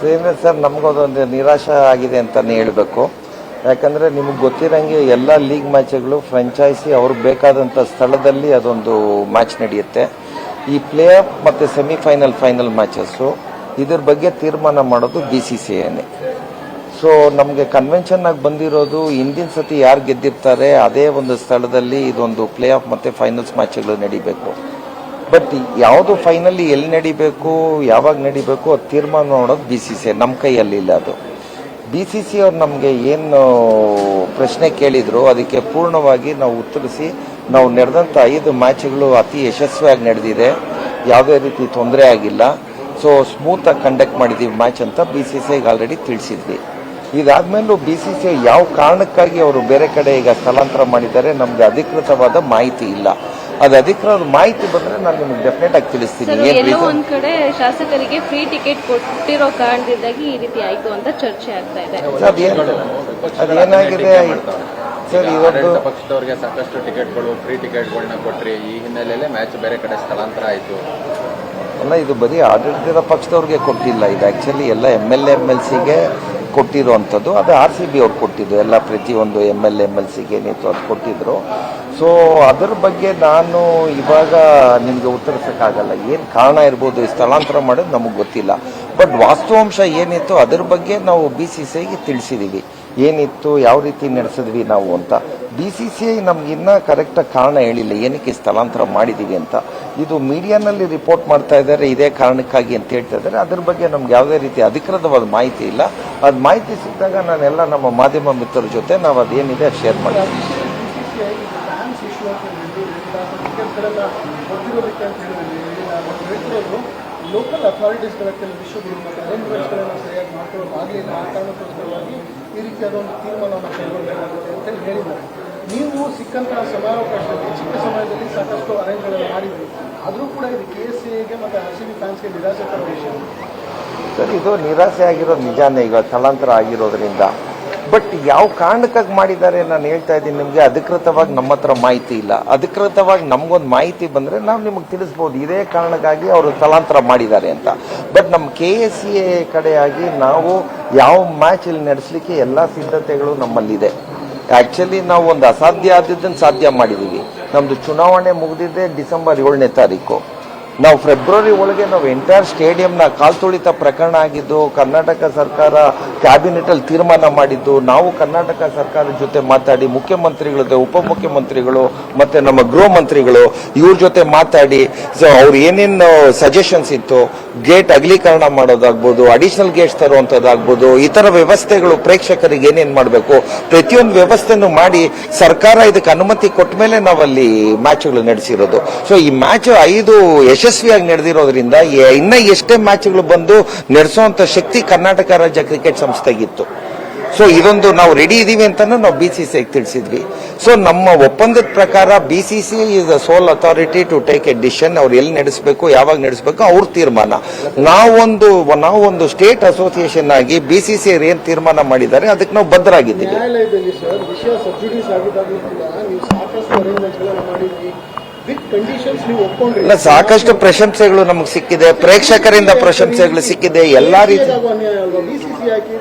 ಸೇವೆ ಸರ್, ನಮಗದೊಂದು ನಿರಾಶೆ ಆಗಿದೆ ಅಂತಲೇ ಹೇಳಬೇಕು. ಯಾಕಂದರೆ ನಿಮಗೆ ಗೊತ್ತಿರೋಂಗೆ ಎಲ್ಲ ಲೀಗ್ ಮ್ಯಾಚ್ಗಳು ಫ್ರಾಂಚೈಸಿ ಅವ್ರಿಗೆ ಬೇಕಾದಂಥ ಸ್ಥಳದಲ್ಲಿ ಅದೊಂದು ಮ್ಯಾಚ್ ನಡೆಯುತ್ತೆ. ಈ ಪ್ಲೇ ಆಫ್ ಮತ್ತು ಸೆಮಿಫೈನಲ್ ಫೈನಲ್ ಮ್ಯಾಚಸ್ಸು ಇದ್ರ ಬಗ್ಗೆ ತೀರ್ಮಾನ ಮಾಡೋದು BCCIನೇ. ಸೊ ನಮಗೆ ಕನ್ವೆನ್ಷನ್ ಆಗಿ ಬಂದಿರೋದು ಹಿಂದಿನ ಸತಿ ಯಾರು ಗೆದ್ದಿರ್ತಾರೆ ಅದೇ ಒಂದು ಸ್ಥಳದಲ್ಲಿ ಇದೊಂದು ಪ್ಲೇ ಆಫ್ ಮತ್ತು ಫೈನಲ್ಸ್ ಮ್ಯಾಚ್ಗಳು ನಡಿಬೇಕು. ಬಟ್ ಯಾವುದು ಫೈನಲಿ ಎಲ್ಲಿ ನಡಿಬೇಕು, ಯಾವಾಗ ನಡಿಬೇಕು ಅದು ತೀರ್ಮಾನ ಮಾಡೋದು BCCI. ನಮ್ಮ ಕೈಯಲ್ಲಿಲ್ಲ ಅದು. BCCI ಅವ್ರು ನಮಗೆ ಏನು ಪ್ರಶ್ನೆ ಕೇಳಿದ್ರು ಅದಕ್ಕೆ ಪೂರ್ಣವಾಗಿ ನಾವು ಉತ್ತರಿಸಿ, ನಾವು ನಡೆದಂಥ 5 ಮ್ಯಾಚ್ಗಳು ಅತಿ ಯಶಸ್ವಿಯಾಗಿ ನಡೆದಿದೆ, ಯಾವುದೇ ರೀತಿ ತೊಂದರೆ ಆಗಿಲ್ಲ, ಸೊ ಸ್ಮೂತಾಗಿ ಕಂಡಕ್ಟ್ ಮಾಡಿದ್ದೀವಿ ಮ್ಯಾಚ್ ಅಂತ BCCIಗೆ ಆಲ್ರೆಡಿ ತಿಳಿಸಿದ್ವಿ. ಇದಾದ್ಮೇಲೂ BCCI ಯಾವ ಕಾರಣಕ್ಕಾಗಿ ಅವರು ಬೇರೆ ಕಡೆ ಈಗ ಸ್ಥಳಾಂತರ ಮಾಡಿದ್ದಾರೆ ನಮ್ಗೆ ಅಧಿಕೃತವಾದ ಮಾಹಿತಿ ಇಲ್ಲ. ಅದು ಅಧಿಕೃತ ಮಾಹಿತಿ ಬಂದ್ರೆ ನಾನು ನಿಮ್ಗೆ ಡೆಫಿನೆಟ್ ಆಗಿ ತಿಳಿಸ್ತೀನಿ. ಒಂದ್ ಕಡೆ ಶಾಸಕರಿಗೆ ಫ್ರೀ ಟಿಕೆಟ್ ಕೊಟ್ಟಿರೋ ಕಾರಣದಿಂದಾಗಿ ಈ ರೀತಿ ಆಯ್ತು ಅಂತ ಚರ್ಚೆ ಆಗ್ತಾ ಇದೆ. ಅದೇನಾಗಿದೆ ಸರ್, ಇವತ್ತು ಪಕ್ಷದವರಿಗೆ ಸಾಕಷ್ಟು ಟಿಕೆಟ್ಗಳು ಫ್ರೀ ಟಿಕೆಟ್ಗಳನ್ನ ಕೊಟ್ರಿ, ಈ ಹಿನ್ನೆಲೆಯಲ್ಲೇ ಮ್ಯಾಚ್ ಬೇರೆ ಕಡೆ ಸ್ಥಳಾಂತರ ಆಯಿತು ಅಲ್ಲ. ಇದು ಬರೀ ಆಡಳಿತದ ಪಕ್ಷದವ್ರಿಗೆ ಕೊಟ್ಟಿಲ್ಲ, ಇದು ಆಕ್ಚುಲಿ ಎಲ್ಲ MLA MLCಗೆ ಕೊಟ್ಟಿರುವಂಥದ್ದು. ಅದು RCB ಅವ್ರು ಕೊಟ್ಟಿದ್ದು, ಎಲ್ಲ ಪ್ರತಿಯೊಂದು MLA MLCಗೆ ಏನಿತ್ತು ಅದು ಕೊಟ್ಟಿದ್ರು. ಸೊ ಅದರ ಬಗ್ಗೆ ನಾನು ಇವಾಗ ನಿಮಗೆ ಉತ್ತರಿಸೋಕ್ಕಾಗಲ್ಲ. ಏನು ಕಾರಣ ಇರ್ಬೋದು ಈ ಸ್ಥಳಾಂತರ ಮಾಡೋದು ನಮಗೆ ಗೊತ್ತಿಲ್ಲ. ಬಟ್ ವಾಸ್ತವಾಂಶ ಏನಿತ್ತು ಅದ್ರ ಬಗ್ಗೆ ನಾವು BCCIಗೆ ತಿಳಿಸಿದ್ದೀವಿ, ಏನಿತ್ತು ಯಾವ ರೀತಿ ನಡೆಸಿದ್ವಿ ನಾವು ಅಂತ. BCCI ನಮ್ಗೆ ಇನ್ನೂ ಕರೆಕ್ಟಾಗಿ ಕಾರಣ ಹೇಳಿಲ್ಲ ಏನಕ್ಕೆ ಸ್ಥಳಾಂತರ ಮಾಡಿದ್ದೀವಿ ಅಂತ. ಇದು ಮೀಡಿಯಾನಲ್ಲಿ ರಿಪೋರ್ಟ್ ಮಾಡ್ತಾ ಇದ್ದಾರೆ ಇದೇ ಕಾರಣಕ್ಕಾಗಿ ಅಂತ ಹೇಳ್ತಾ ಇದ್ದಾರೆ. ಅದ್ರ ಬಗ್ಗೆ ನಮ್ಗೆ ಯಾವುದೇ ರೀತಿ ಅಧಿಕೃತವಾದ ಮಾಹಿತಿ ಇಲ್ಲ. ಅದು ಮಾಹಿತಿ ಸಿಕ್ಕಿದಾಗ ನಾನೆಲ್ಲ ನಮ್ಮ ಮಾಧ್ಯಮ ಮಿತ್ರರ ಜೊತೆ ನಾವು ಅದೇನಿದೆ ಅದು ಶೇರ್ ಮಾಡ್ತೀವಿ. ಲೋಕಲ್ ಅಥಾರಿಟೀಸ್ಗಳ ಕೆಲವು ವಿಷಯಗಳು ಮತ್ತು ಅರೇಂಜ್ಮೆಂಟ್ಸ್ಗಳನ್ನು ಸರಿಯಾಗಿ ಮಾಡ್ಕೊಳ್ಳೋದಾಗಲಿಲ್ಲ, ಆ ಕಾರಣಕ್ಕೋಸ್ಕರವಾಗಿ ಈ ರೀತಿಯಾದ ಒಂದು ತೀರ್ಮಾನವನ್ನು ಕೈಗೊಳ್ಳಬೇಕಾಗುತ್ತೆ ಅಂತ ಹೇಳಿದ್ದಾರೆ. ನೀವು ಸಿಕ್ಕಂತಹ ಸಮಯಾವಕಾಶದಲ್ಲಿ ಚಿಕ್ಕ ಸಮಯದಲ್ಲಿ ಸಾಕಷ್ಟು ಅರೇಂಜ್ಗಳನ್ನು ಮಾಡಿದ್ರಿ, ಆದರೂ ಕೂಡ ಇದು KSCIಗೆ ಮತ್ತು RCB ಫ್ಯಾನ್ಸ್ಗೆ ನಿರಾಶೆಕರ ವಿಷಯ. ಸರ್, ಇದು ನಿರಾಸೆ ಆಗಿರೋದು ನಿಜಾನೇ ಈಗ ಸ್ಥಳಾಂತರ ಆಗಿರೋದ್ರಿಂದ. ಬಟ್ ಯಾವ ಕಾರಣಕ್ಕಾಗಿ ಮಾಡಿದ್ದಾರೆ ನಾನು ಹೇಳ್ತಾ ಇದ್ದೀನಿ ನಿಮಗೆ. ಅಧಿಕೃತವಾಗಿ ನಮ್ಮ ಹತ್ರ ಮಾಹಿತಿ ಇಲ್ಲ. ಅಧಿಕೃತವಾಗಿ ನಮಗೊಂದು ಮಾಹಿತಿ ಬಂದರೆ ನಾವು ನಿಮಗೆ ತಿಳಿಸ್ಬೋದು ಇದೇ ಕಾರಣಕ್ಕಾಗಿ ಅವರು ಸ್ಥಳಾಂತರ ಮಾಡಿದ್ದಾರೆ ಅಂತ. ಬಟ್ ನಮ್ಮ KSCA ಕಡೆಯಾಗಿ ನಾವು ಯಾವ ಮ್ಯಾಚ್ ಇಲ್ಲಿ ನಡೆಸಲಿಕ್ಕೆ ಎಲ್ಲ ಸಿದ್ಧತೆಗಳು ನಮ್ಮಲ್ಲಿದೆ. ಆ್ಯಕ್ಚುಲಿ ನಾವು ಒಂದು ಅಸಾಧ್ಯ ಆದದ್ದನ್ನು ಸಾಧ್ಯ ಮಾಡಿದ್ದೀವಿ. ನಮ್ಮದು ಚುನಾವಣೆ ಮುಗಿದಿದ್ದೆ ಡಿಸೆಂಬರ್ 7ನೇ ತಾರೀಕು. ನಾವು ಫೆಬ್ರವರಿ ಒಳಗೆ ನಾವು ಎಂಟೈರ್ ಸ್ಟೇಡಿಯಂನ ಕಾಲ್ತುಳಿತ ಪ್ರಕರಣ ಆಗಿದ್ದು ಕರ್ನಾಟಕ ಸರ್ಕಾರ ಕ್ಯಾಬಿನೆಟಲ್ಲಿ ತೀರ್ಮಾನ ಮಾಡಿದ್ದು, ನಾವು ಕರ್ನಾಟಕ ಸರ್ಕಾರದ ಜೊತೆ ಮಾತಾಡಿ ಮುಖ್ಯಮಂತ್ರಿಗಳ ಉಪಮುಖ್ಯಮಂತ್ರಿಗಳು ಮತ್ತು ನಮ್ಮ ಗೃಹ ಮಂತ್ರಿಗಳು ಇವ್ರ ಜೊತೆ ಮಾತಾಡಿ ಅವ್ರು ಏನೇನು ಸಜೆಷನ್ಸ್ ಇತ್ತು, ಗೇಟ್ ಅಗಲೀಕರಣ ಮಾಡೋದಾಗ್ಬೋದು, ಅಡಿಷನಲ್ ಗೇಟ್ಸ್ ತರುವಂಥದ್ದಾಗ್ಬೋದು, ಈ ಥರ ವ್ಯವಸ್ಥೆಗಳು ಪ್ರೇಕ್ಷಕರಿಗೆ ಏನೇನು ಮಾಡಬೇಕು ಪ್ರತಿಯೊಂದು ವ್ಯವಸ್ಥೆನೂ ಮಾಡಿ ಸರ್ಕಾರ ಇದಕ್ಕೆ ಅನುಮತಿ ಕೊಟ್ಟ ಮೇಲೆ ನಾವಲ್ಲಿ ಮ್ಯಾಚ್ಗಳು ನಡೆಸಿರೋದು. ಸೊ ಈ ಮ್ಯಾಚ್ 5 ಯಶಸ್ವಿಯಾಗಿ ನಡೆದಿರೋದ್ರಿಂದ ಇನ್ನ ಎಷ್ಟೇ ಮ್ಯಾಚ್ಗಳು ಬಂದು ನಡೆಸುವಂತ ಶಕ್ತಿ ಕರ್ನಾಟಕ ರಾಜ್ಯ ಕ್ರಿಕೆಟ್ ಸಂಸ್ಥೆಗಿತ್ತು. ಸೊ ಇದೊಂದು ನಾವು ರೆಡಿ ಇದೀವಿ ಅಂತಾನು ನಾವು BCCIಗೆ ತಿಳಿಸಿದ್ವಿ. ಸೊ ನಮ್ಮ ಒಪ್ಪಂದದ ಪ್ರಕಾರ BCCI is the sole authority to take a decision. ಅವ್ರು ಎಲ್ಲಿ ನಡೆಸಬೇಕು ಯಾವಾಗ ನಡೆಸಬೇಕು ಅವ್ರ ತೀರ್ಮಾನ. ನಾವೊಂದು ಸ್ಟೇಟ್ ಅಸೋಸಿಯೇಷನ್ ಆಗಿ BCCI ಏನ್ ತೀರ್ಮಾನ ಮಾಡಿದ್ದಾರೆ ಅದಕ್ಕೆ ನಾವು ಬದ್ಧರಾಗಿದ್ದೀವಿ. ನ್ಯಾಯಾಲಯದಲ್ಲಿ ಸರ್ ವಿಷಯ ಸಬ್ಸಿಡೀಸ್ ಆಗಿದ್ದಾಗಲೂ ಕೂಡ ನೀವು ಸಾಕಷ್ಟು ಅರೇಂಜ್ಮೆಂಟ್ಗಳನ್ನು ಮಾಡಿದ್ವಿ, ವಿತ್ ಕಂಡೀಷನ್ಸ್ ನೀವು ಒಪ್ಕೊಂಡ್ರಿ. ಇಲ್ಲ, ಸಾಕಷ್ಟು ಪ್ರಶಂಸೆಗಳು ನಮಗೆ ಸಿಕ್ಕಿದೆ, ಪ್ರೇಕ್ಷಕರಿಂದ ಪ್ರಶಂಸೆಗಳು ಸಿಕ್ಕಿದೆ, ಎಲ್ಲಾ ರೀತಿ.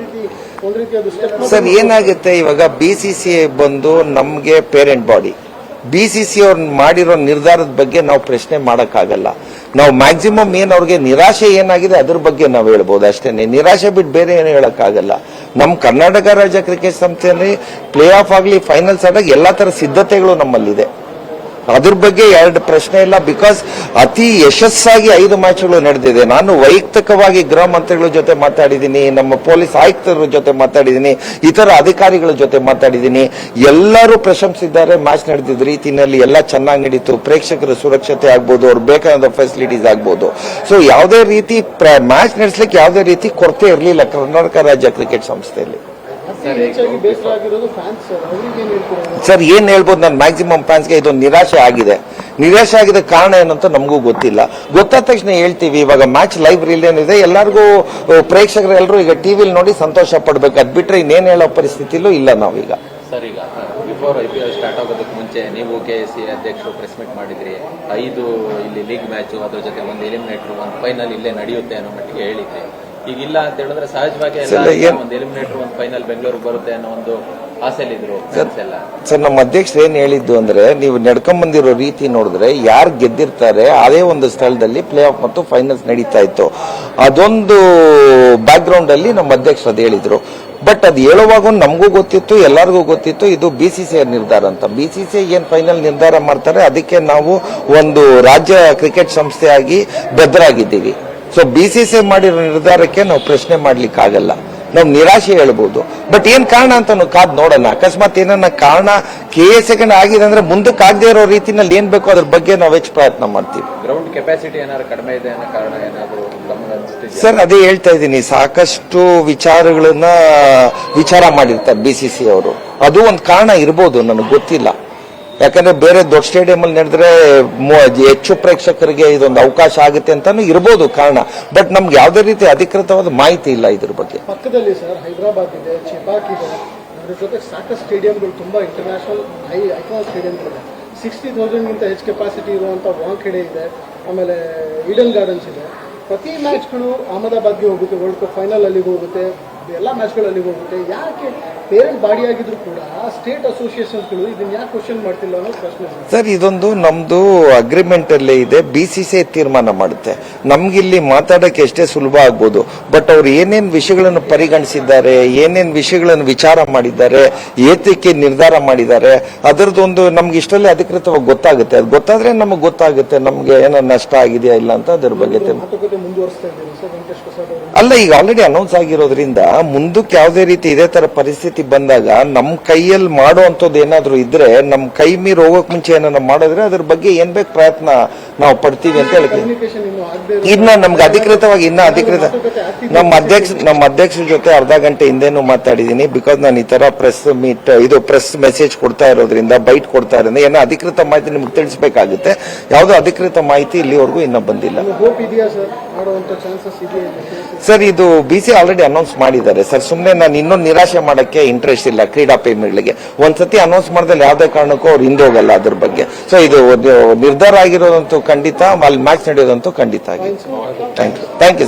ಸರ್ ಏನಾಗುತ್ತೆ ಇವಾಗ BCCI ಬಂದು ನಮ್ಗೆ ಪೇರೆಂಟ್ ಬಾಡಿ. BCCI ಅವ್ರು ಮಾಡಿರೋ ನಿರ್ಧಾರದ ಬಗ್ಗೆ ನಾವು ಪ್ರಶ್ನೆ ಮಾಡಕ್ಕಾಗಲ್ಲ. ನಾವು ಮ್ಯಾಕ್ಸಿಮಮ್ ಏನ್ ಅವ್ರಿಗೆ ನಿರಾಶೆ ಏನಾಗಿದೆ ಅದ್ರ ಬಗ್ಗೆ ನಾವು ಹೇಳ್ಬೋದು ಅಷ್ಟೇನೆ. ನಿರಾಶೆ ಬಿಟ್ಟು ಬೇರೆ ಏನು ಹೇಳಕ್ಕಾಗಲ್ಲ. ನಮ್ಮ ಕರ್ನಾಟಕ ರಾಜ್ಯ ಕ್ರಿಕೆಟ್ ಸಂಸ್ಥೆಯಲ್ಲಿ ಪ್ಲೇ ಆಫ್ ಆಗಲಿ ಫೈನಲ್ಸ್ ಆದಾಗ ಎಲ್ಲಾ ತರ ಸಿದ್ಧತೆಗಳು ನಮ್ಮಲ್ಲಿದೆ. ಅದ್ರ ಬಗ್ಗೆ ಎರಡು ಪ್ರಶ್ನೆ ಇಲ್ಲ. ಬಿಕಾಸ್ ಅತಿ ಯಶಸ್ಸಾಗಿ 5 ಮ್ಯಾಚ್ಗಳು ನಡೆದಿದೆ. ನಾನು ವೈಯಕ್ತಿಕವಾಗಿ ಗೃಹ ಮಂತ್ರಿಗಳ ಜೊತೆ ಮಾತಾಡಿದ್ದೀನಿ, ನಮ್ಮ ಪೊಲೀಸ್ ಆಯುಕ್ತರ ಜೊತೆ ಮಾತಾಡಿದ್ದೀನಿ, ಇತರ ಅಧಿಕಾರಿಗಳ ಜೊತೆ ಮಾತಾಡಿದ್ದೀನಿ. ಎಲ್ಲರೂ ಪ್ರಶಂಸಿದ್ದಾರೆ. ಮ್ಯಾಚ್ ನಡೆದಿದ್ದ ರೀತಿಯಲ್ಲಿ ಎಲ್ಲ ಚೆನ್ನಾಗಿ ನಡೀತು. ಪ್ರೇಕ್ಷಕರ ಸುರಕ್ಷತೆ ಆಗ್ಬೋದು, ಅವ್ರು ಬೇಕಾದ ಫೆಸಿಲಿಟೀಸ್ ಆಗ್ಬೋದು. ಸೊ ಯಾವುದೇ ರೀತಿ ಮ್ಯಾಚ್ ನಡೆಸಲಿಕ್ಕೆ ಯಾವುದೇ ರೀತಿ ಕೊರತೆ ಇರಲಿಲ್ಲ ಕರ್ನಾಟಕ ರಾಜ್ಯ ಕ್ರಿಕೆಟ್ ಸಂಸ್ಥೆಯಲ್ಲಿ. ಸರ್ ಏನ್ ಹೇಳ್ಬೋದು, ನಾನು ಮ್ಯಾಕ್ಸಿಮಮ್ ಫ್ಯಾನ್ಸ್ಗೆ ಇದೊಂದು ನಿರಾಶೆ ಆಗಿದೆ ಕಾರಣ ಏನಂತ ನಮಗೂ ಗೊತ್ತಿಲ್ಲ. ಗೊತ್ತಾದ ತಕ್ಷಣ ಹೇಳ್ತೀವಿ. ಇವಾಗ ಮ್ಯಾಚ್ ಲೈವ್ ರಿಲೇನ್ ಇದೆ, ಎಲ್ಲರಿಗೂ ಪ್ರೇಕ್ಷಕರೆಲ್ಲರೂ ಈಗ ಟಿವಿಲಿ ನೋಡಿ ಸಂತೋಷ ಪಡ್ಬೇಕು. ಅದ್ ಬಿಟ್ರೆ ಇನ್ನೇನ್ ಹೇಳೋ ಪರಿಸ್ಥಿತಿಲೂ ಇಲ್ಲ ನಾವೀಗ. ಸರ್ ಈಗ ಬಿಫೋರ್ IPL ಸ್ಟಾರ್ಟ್ ಆಗೋದಕ್ಕೆ ಮುಂಚೆ ನೀವು KSCA ಅಧ್ಯಕ್ಷರು ಪ್ರೆಸ್ ಮೀಟ್ ಮಾಡಿದ್ರಿ. 5 ಇಲ್ಲಿ ಲೀಗ್ ಮ್ಯಾಚ್, ಅದ್ರ ಜೊತೆ ಒಂದು ಎಲಿಮಿನೇಟರ್, ಒಂದು ಫೈನಲ್ ಇಲ್ಲೇ ನಡೆಯುತ್ತೆ ಅನ್ನೋ ಮಟ್ಟಿಗೆ ಹೇಳಿದ್ರಿ. ಈಗ ಇಲ್ಲ ಅಂತ ಹೇಳಿದ್ರೆ ಸಹಜವಾಗಿ ಒಂದು ಎಲಿಮಿನೇಟರ್ ಒಂದು ಫೈನಲ್ ಬೆಂಗಳೂರಿಗೆ ಬರುತ್ತೆ ಅನ್ನೋ ಒಂದು ಆಸೆಯಲ್ಲಿದ್ರು ಎಲ್ಲ. ಸರ್, ನಮ್ಮ ಅಧ್ಯಕ್ಷರು ಏನ್ ಹೇಳಿದ್ದು ಅಂದ್ರೆ, ನೀವು ನಡ್ಕೊಂಡ್ ಬಂದಿರೋ ರೀತಿ ನೋಡಿದ್ರೆ ಯಾರು ಗೆದ್ದಿರ್ತಾರೆ ಅದೇ ಒಂದು ಸ್ಥಳದಲ್ಲಿ ಪ್ಲೇ ಆಫ್ ಮತ್ತು ಫೈನಲ್ಸ್ ನಡೀತಾ ಇತ್ತು. ಅದೊಂದು ಬ್ಯಾಕ್ ಗ್ರೌಂಡ್ ಅಲ್ಲಿ ನಮ್ಮ ಅಧ್ಯಕ್ಷರು ಅದು ಹೇಳಿದ್ರು. ಬಟ್ ಅದು ಹೇಳುವಾಗ ನಮಗೂ ಗೊತ್ತಿತ್ತು, ಎಲ್ಲರಿಗೂ ಗೊತ್ತಿತ್ತು ಇದು BCCI ನಿರ್ಧಾರ ಅಂತ. BCCI ಏನ್ ಫೈನಲ್ ನಿರ್ಧಾರ ಮಾಡ್ತಾರೆ ಅದಕ್ಕೆ ನಾವು ಒಂದು ರಾಜ್ಯ ಕ್ರಿಕೆಟ್ ಸಂಸ್ಥೆಯಾಗಿ ಬದ್ಧರಾಗಿದ್ದೀವಿ. ಸೊ BCCI ಮಾಡಿರೋ ನಿರ್ಧಾರಕ್ಕೆ ನಾವು ಪ್ರಶ್ನೆ ಮಾಡ್ಲಿಕ್ಕೆ ಆಗಲ್ಲ, ನಾವು ನಿರಾಶೆ ಹೇಳ್ಬೋದು. ಬಟ್ ಏನ್ ಕಾರಣ ಅಂತ ಕಾದ್ ನೋಡೋಣ. ಅಕಸ್ಮಾತ್ ಏನನ್ನ ಕಾರಣ KA ಆಗಿದೆ ಅಂದ್ರೆ ಮುಂದಕ್ಕೆ ಆಗದೆ ಇರೋ ರೀತಿನಲ್ಲಿ ಏನ್ ಬೇಕೋ ಅದ್ರ ಬಗ್ಗೆ ನಾವು ಹೆಚ್ಚು ಪ್ರಯತ್ನ ಮಾಡ್ತೀವಿ. ಗ್ರೌಂಡ್ ಕೆಪಾಸಿಟಿ ಏನಾದ್ರು ಕಡಿಮೆ ಇದೆ ಅನ್ನೋ ಕಾರಣ ಏನಾದ್ರು ಸರ್, ಅದೇ ಹೇಳ್ತಾ ಇದ್ದೀನಿ, ಸಾಕಷ್ಟು ವಿಚಾರಗಳನ್ನ ವಿಚಾರ ಮಾಡಿರ್ತಾರೆ BCCI ಅವರು. ಅದು ಒಂದು ಕಾರಣ ಇರ್ಬೋದು, ನನಗೆ ಗೊತ್ತಿಲ್ಲ. ಯಾಕಂದ್ರೆ ಬೇರೆ ದೊಡ್ಡ ಸ್ಟೇಡಿಯಂ ಅಲ್ಲಿ ನಡೆದ್ರೆ ಹೆಚ್ಚು ಪ್ರೇಕ್ಷಕರಿಗೆ ಇದೊಂದು ಅವಕಾಶ ಆಗುತ್ತೆ ಅಂತಾನು ಇರ್ಬೋದು ಕಾರಣ. ಬಟ್ ನಮ್ಗೆ ಯಾವುದೇ ರೀತಿ ಅಧಿಕೃತವಾದ ಮಾಹಿತಿ ಇಲ್ಲ ಇದ್ರ ಬಗ್ಗೆ. ಪಕ್ಕದಲ್ಲಿ ಸರ್ ಹೈದರಾಬಾದ್ ಇದೆ, ಚೆಪಾಕ್ ಇದೆ, ಅದ್ರ ಜೊತೆ ಸಾಕಷ್ಟು ಸ್ಟೇಡಿಯಂಗಳು ತುಂಬಾ ಇಂಟರ್ನ್ಯಾಷನಲ್ ಐಕಾನ್ ಸ್ಟೇಡಿಯಂಗಳಿದೆ. 60,000ಗಿಂತ ಹೆಚ್ಚು ಕೆಪಾಸಿಟಿ ಇರುವಂತ ವಾಂಖೆಡೆ ಇದೆ, ಆಮೇಲೆ ಈಡನ್ ಗಾರ್ಡನ್ಸ್ ಇದೆ. ಪ್ರತಿ ಮ್ಯಾಚ್ಗಳು ಅಹಮದಾಬಾದ್ಗೆ ಹೋಗುತ್ತೆ, ವರ್ಲ್ಡ್ ಕಪ್ ಫೈನಲ್ ಅಲ್ಲಿಗೆ ಹೋಗುತ್ತೆ, ಎಲ್ಲ ಮ್ಯಾಚ್ಗಳು ಅಲ್ಲಿಗೆ ಹೋಗುತ್ತೆ. ಯಾಕೆ ಪೇರೆಂಟ್ ಬಾಡಿ ಆಗಿದ್ರು ಕೂಡ ಸ್ಟೇಟ್ ಅಸೋಸಿಯೇಷನ್ಸ್ಗಳು ಇದನ್ನ ಯಾಕೆ ಕ್ವಶನ್ ಮಾಡ್ತಿಲ್ಲ ಅನ್ನೋ ಪ್ರಶ್ನೆ. ಸರ್, ಇದೊಂದು ನಮ್ದು ಅಗ್ರಿಮೆಂಟ್ ಅಲ್ಲೇ ಇದೆ, BCCI ತೀರ್ಮಾನ ಮಾಡುತ್ತೆ. ನಮ್ಗಿಲ್ಲಿ ಮಾತಾಡಕ್ಕೆ ಎಷ್ಟೇ ಸುಲಭ ಆಗ್ಬೋದು, ಬಟ್ ಅವ್ರು ಏನೇನ್ ವಿಷಯಗಳನ್ನು ಪರಿಗಣಿಸಿದ್ದಾರೆ, ಏನೇನ್ ವಿಷಯಗಳನ್ನು ವಿಚಾರ ಮಾಡಿದ್ದಾರೆ, ಏತಕ್ಕೆ ನಿರ್ಧಾರ ಮಾಡಿದ್ದಾರೆ, ಅದರದೊಂದು ನಮ್ಗೆ ಇಷ್ಟರಲ್ಲಿ ಅಧಿಕೃತವಾಗಿ ಗೊತ್ತಾಗುತ್ತೆ. ಅದು ಗೊತ್ತಾದ್ರೆ ನಮಗೆ ಗೊತ್ತಾಗುತ್ತೆ ನಮ್ಗೆ ಏನೋ ನಷ್ಟ ಆಗಿದೆಯಾ ಇಲ್ಲ ಅಂತ ಅದ್ರ ಬಗ್ಗೆ. ಮಾತುಕತೆ ಮುಂದುವರಿಸ್ತಾ ಇದ್ದೀವಿ ಸರ್ ವೆಂಕಟೇಶ್ ಪ್ರಸಾದ್ ಅವರು. ಅಲ್ಲ, ಈಗ ಆಲ್ರೆಡಿ ಅನೌನ್ಸ್ ಆಗಿರೋದ್ರಿಂದ ಮುಂದಕ್ಕೆ ಯಾವುದೇ ರೀತಿ ಇದೇ ತರ ಪರಿಸ್ಥಿತಿ ಬಂದಾಗ ನಮ್ಮ ಕೈಯಲ್ಲಿ ಮಾಡುವಂತದ್ದು ಏನಾದ್ರು ಇದ್ರೆ, ನಮ್ಮ ಕೈ ಮೀರಿ ಹೋಗೋಕ್ ಮುಂಚೆ ಏನಾದ್ರು ಮಾಡಿದ್ರೆ ಅದ್ರ ಬಗ್ಗೆ ಏನ್ ಬೇಕು ಪ್ರಯತ್ನ ನಾವು ಪಡ್ತೀವಿ ಅಂತ ಹೇಳಿ. ಇನ್ನ ನಮ್ಗೆ ಅಧಿಕೃತವಾಗಿ ನಮ್ಮ ಅಧ್ಯಕ್ಷರ ಜೊತೆ ಅರ್ಧ ಗಂಟೆ ಹಿಂದೆನೂ ಮಾತಾಡಿದೀನಿ. ಬಿಕಾಸ್ ನಾನು ಈ ತರ ಪ್ರೆಸ್ ಮೆಸೇಜ್ ಕೊಡ್ತಾ ಇರೋದ್ರಿಂದ, ಬೈಟ್ ಕೊಡ್ತಾ ಇರೋದ್ರಿಂದ ಏನೋ ಅಧಿಕೃತ ಮಾಹಿತಿ ನಿಮ್ಗೆ ತಿಳಿಸಬೇಕಾಗುತ್ತೆ. ಯಾವುದೋ ಅಧಿಕೃತ ಮಾಹಿತಿ ಇಲ್ಲಿವರೆಗೂ ಇನ್ನೂ ಬಂದಿಲ್ಲ. ಸರ್, ಇದು BCCI ಆಲ್ರೆಡಿ ಅನೌನ್ಸ್ ಮಾಡಿದ್ದಾರೆ ಸರ್. ಸುಮ್ಮನೆ ನಾನು ಇನ್ನೊಂದು ನಿರಾಶೆ ಮಾಡಕ್ಕೆ ಇಂಟ್ರೆಸ್ಟ್ ಇಲ್ಲ ಕ್ರೀಡಾ ಪ್ರೇಮಿಗಳಿಗೆ. ಒಂದ್ಸತಿ ಅನೌನ್ಸ್ ಮಾಡಿದ್ರೆ ಯಾವುದೇ ಕಾರಣಕ್ಕೂ ಅವ್ರು ಹಿಂದೋಗಲ್ಲ ಅದ್ರ ಬಗ್ಗೆ. ಸೊ ಇದು ನಿರ್ಧಾರ ಆಗಿರೋದಂತೂ ಖಂಡಿತ, ಅಲ್ಲಿ ಮ್ಯಾಚ್ ನಡೆಯೋದಂತೂ ಖಂಡಿತ ಆಗಿದೆ. Thank you sir.